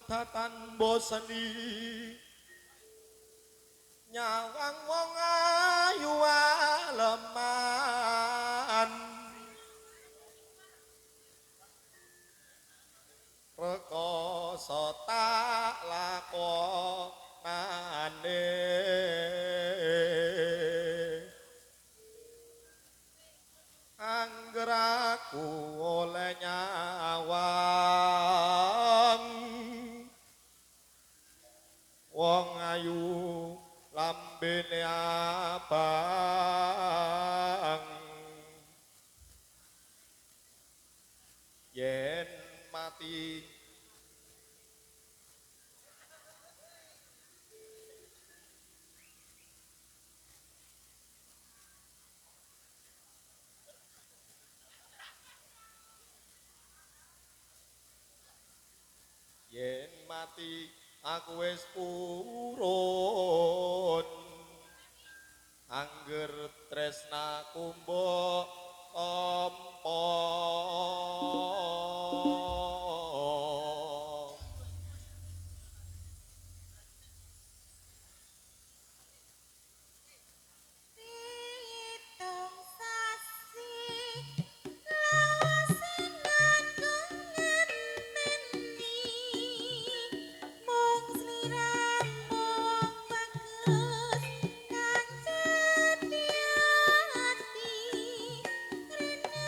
datan boseni nyawang wong ayu aleman rekoso tak lakonane angger aku oleh nyawang wong ayu lambene abang yen mati yen mati aku wis purun angger tresnaku mbok tampa Pitung sasi lawasan aku ngenteni mung sliramu bagus kang setia hati rena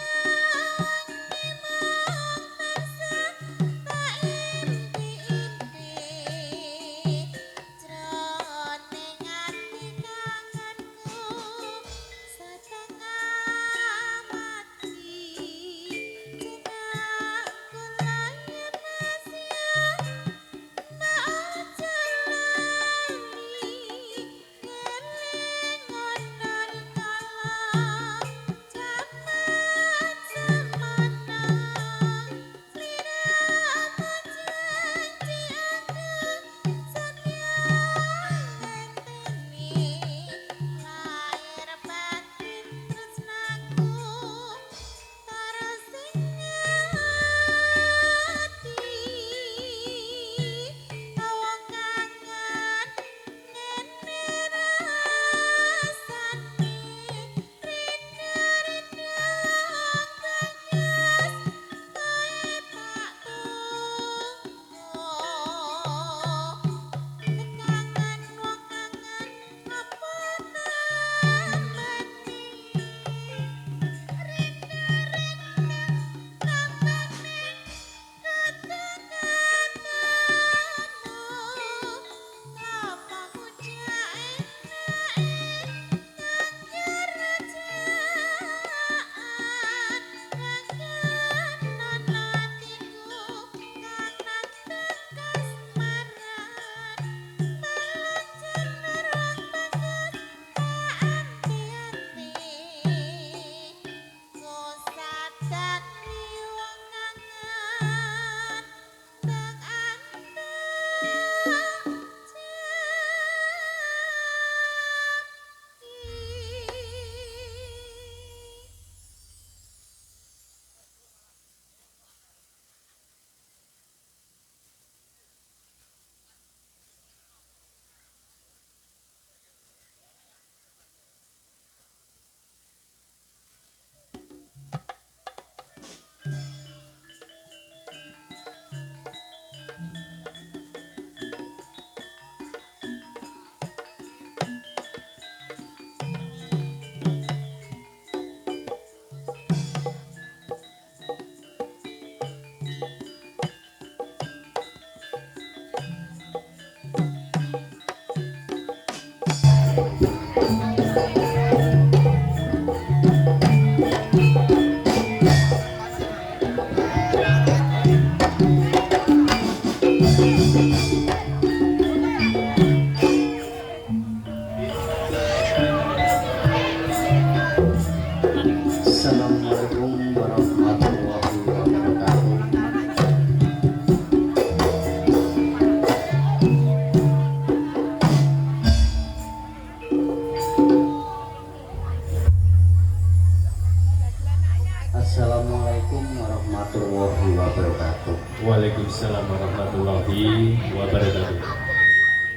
Waalaikumsalam warahmatullahi wabarakatuh.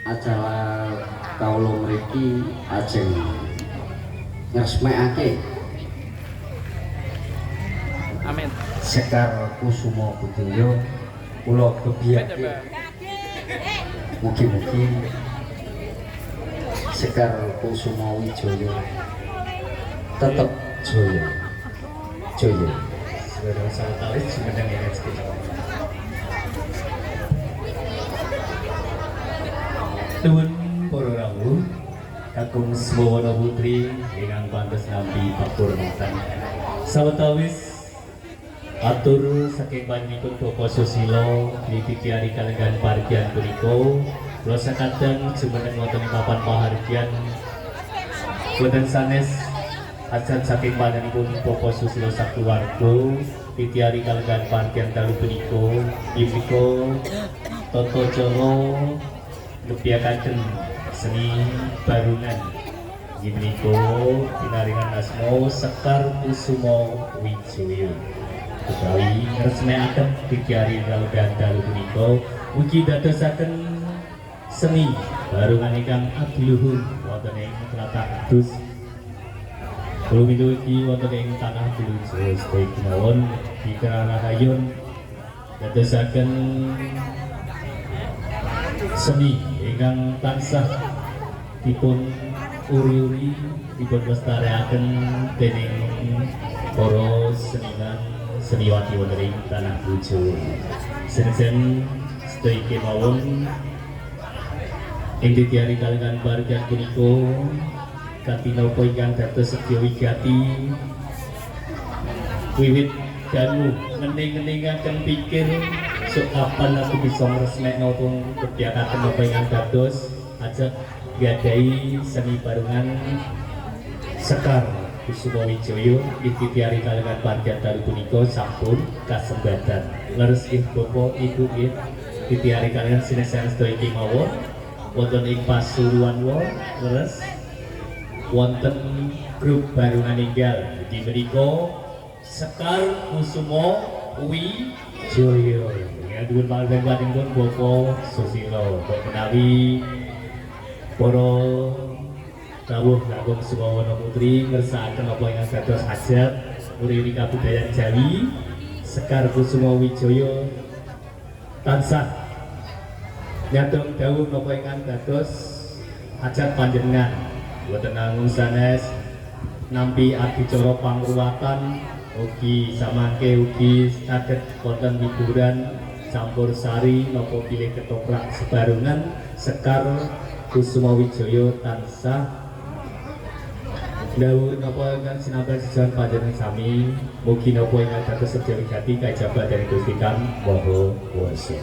Acara kawula mriki ajeng ngresmekake Amin. Sekar Kusuma Budaya kula gebiyake. Mugi-mugi Sekar Kusuma Wijaya tetep jaya. Jaya. Saudara sawetawis jumeneng ingkang sekitar. Nuwun para rawuh kakung Swawana Putri ingkang pantes nampi pakurmatan. Sawetawis atur saking panjenenganipun Bapak Susilo dititiari kalenggan pargian punika kula sakadang jumeneng wonten ing papan pahargyan boten sanes ajan saking panjenenganipun Bapak Susilo sakeluarga dititiari kalenggan pargian dalu punika punika tata cara ngebiakaken seni barungan punika pinaringan asma Sekar Kusuma Wijaya utawi ngresmekaken dikiari kalenggan dalu punika mugi dadosaken seni barungan ingkang adiluhur wonten ing tlatah Kudus. Kula minuwugi wonten ing tanah Bulujo sedaya kemawon dikarahayun dadosaken seni ingkang tansah dipun uri-uri dipun lestariaken dening para seniman seniwati wonten ing tanah Bulujo. Senajan sedaya kemawon ing ditiari kalenggan bargan punika kanthi napa ingkang dados sedya wigati wiwit dangu ngening-ngeningaken pikir sok kapan aku bisa ngresmekno pun kegiatan napa ingkang dados ajak gadai seni barungan Sekar Kusuma Wijaya dititiari kalenggan bargan dalu punika sampun kasembadan leres ing Bapak Ibu nggih dititiari kalenggan sinesan sedaya kemawon wonten ing Pasuruan leres wonten grup barungan enggal di menika Sekar Kusuma Wijaya ngatur panjenengan panjenengan Bapak Susilo kok menawi para rawuh kakung Swawana Putri ngersakaken apa ingkang dados hajat uri-uri kabudayan Jawi Sekar Kusuma Wijaya tansah nyadong dawuh napa ingkang dados hajat panjenengan boten namung sanes nampi adicara pangruwatan ugi samangke ugi saged wonten hiburan campur sari napa pilih ketoprak sebarungan Sekar Kusuma Wijaya tansah dawuh napa ingkang sinambi sejalan panjenengan sami mugi napa ingkang dados sedaya wigati kajaba dari Gusti Kang Maha Kuwasa.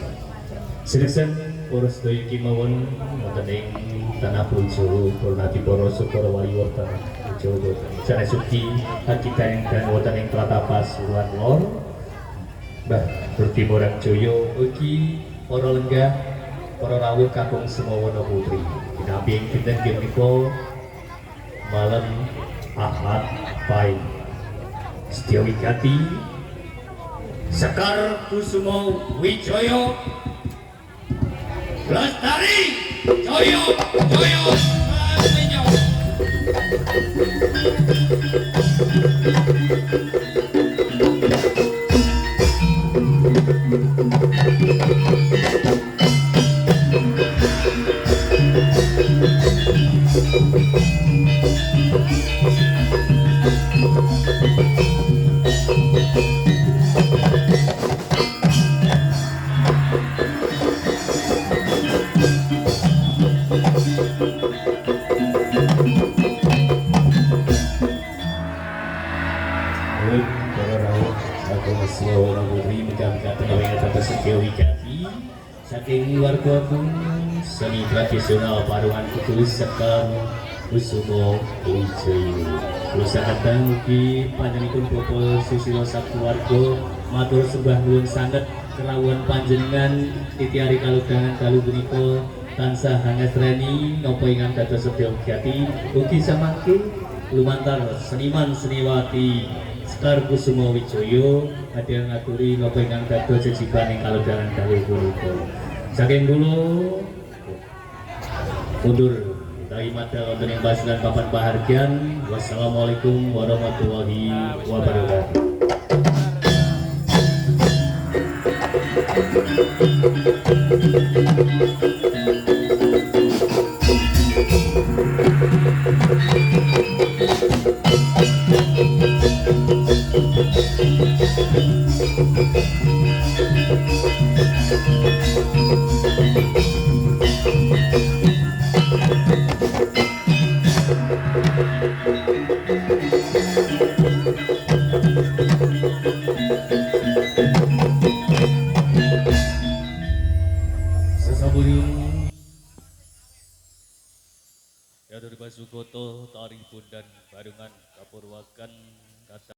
Sinesan para sedaya kemawon wonten ing tanah Bulujo Purnati para Sukara Waliwarta Bulujo sanes ugi kakitan dan wonten ing tlatah Pasuruan Lor Mbah Durti Morang Jaya ugi para lenggah para rawuh kakung Swawana Putri dinampi ing dinten punika malam Ahad Pahing sedaya wigati Sekar Kusuma Wijaya Lestari Jaya Jaya Jaya. Swawana Putri mikangaken ingkang dados sedaya wigati saking warga seni tradisional Parungan Kudus Sekar Kusuma Wijaya. Kula sakadang mugi panjenenganipun Bapak Susilo sakeluarga matur sembah nuwun sanget kerawuhan panjenengan titiari kalodhangan dalu punika tansah hangesreni napa ingkang dados sedaya wigati ugi samangke lumantar seniman seniwati Laskar Kusuma Wijaya ada ngaturi napa ingkang dados jejiban ing kalodharan kalih punika. Saking kula mundur utawi madal wonten ing pasukan papan pahargyan. Wassalamualaikum warahmatullahi wabarakatuh. Ya dari Basukoto, Tari Bundan